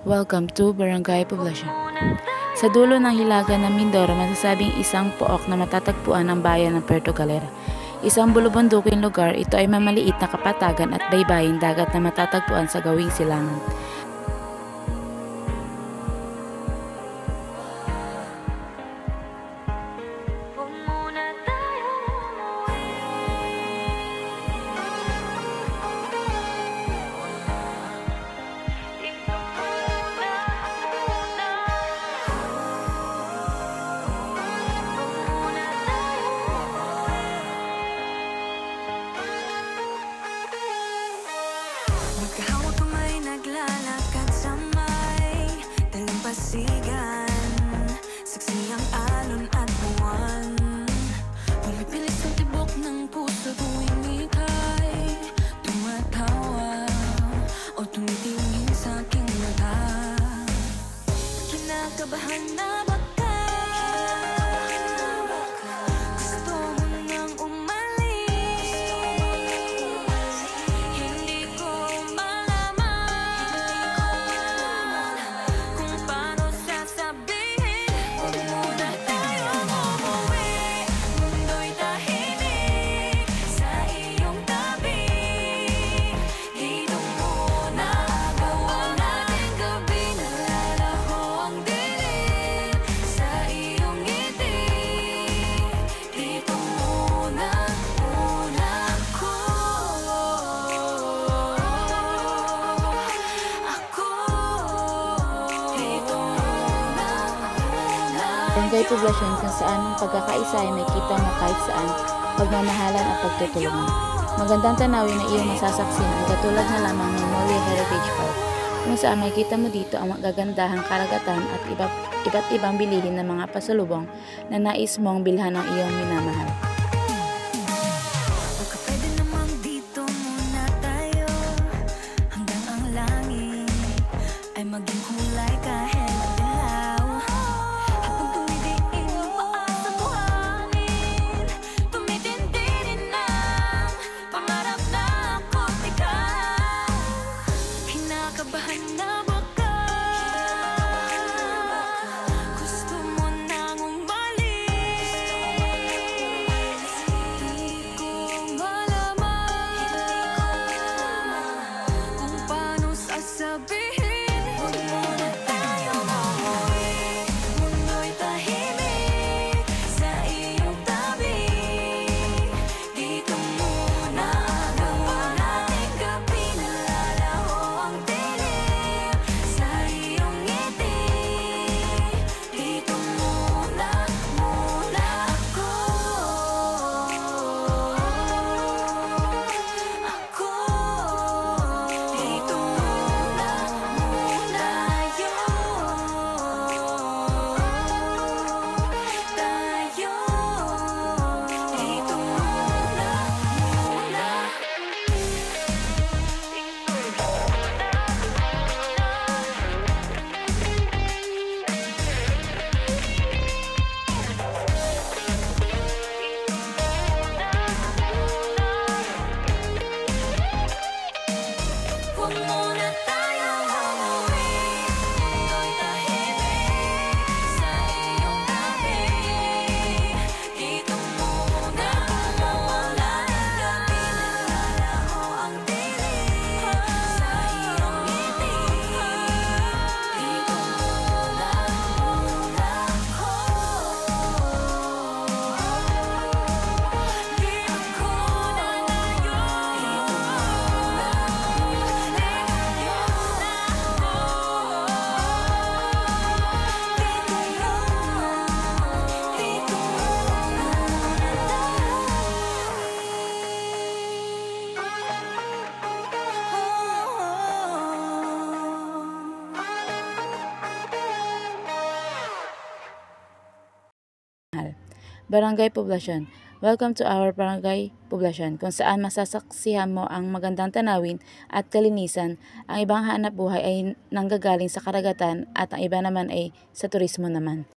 Welcome to Barangay Poblacion. Sa dulo ng hilaga ng Mindoro, masasabing isang pook na matatagpuan ang bayan ng Puerto Galera. Isang bulubunduking lugar, ito ay mamaliit na kapatagan at baybaying dagat na matatagpuan sa gawing silangan. Magkahawak kamay, naglalakad sa may dalampasigan. Saksi ang alon at buwan. Pumipilit sa tibok ng puso tuwing ika'y tumatawa o tumitingin sa aking mata. Kinakabahan na ba ka? Gusto mo nang umalis? Hindi ko malaman kung paano sasabihin. Huwag muna tayong umuwi. Mundo'y tahimik sa iyong tabi. Dito muna gawa natin gabi. Nalalaho ang dilim sa iyong ngiti. Dito muna ako. Dito muna. Barangay Poblacion kung saan ang pagkakaisa ay may kita mo kahit saan, pagmamahalan at pagtutulungan. Magandang tanawin na iyong masasaksihan katulad na lamang ng Memorial Heritage Park, kung saan may kita mo dito ang magagandahang karagatan at iba't ibang bilihin ng mga pasalubong na nais mong bilhan ng iyong minamahal. Baka pwede namang dito muna tayo hanggang ang langit ay maging kulay kahit madilaw. Habang tumidiin ang paa sa buhangin, tumitindi din ang pangarap na ako't ikaw. Kinakabahan na ba ka? Gusto mo nang umalis? Di ko malaman kung paano sasabihin. Huwag muna tayong umuwi. Mundo'y tahimik sa iyong tabi. Dito muna gawa natin gabi. Nalalaho ang dilim sa iyong ngiti. Dito muna ako. Dito muna tayo. Dito muna. Huwag muna tayong umuwi. Mundo'y tahimik sa iyong tabi. Dito muna mawala ang gabi. Nalalaho ang dilim sa iyong ngiti. Dito muna ako. Di ako lalayo. Barangay Poblacion. Welcome to our Barangay Poblacion, kung saan masasaksihan mo ang magandang tanawin at kalinisan. Ang ibang hanap buhay ay nanggagaling sa karagatan at ang iba naman ay sa turismo naman.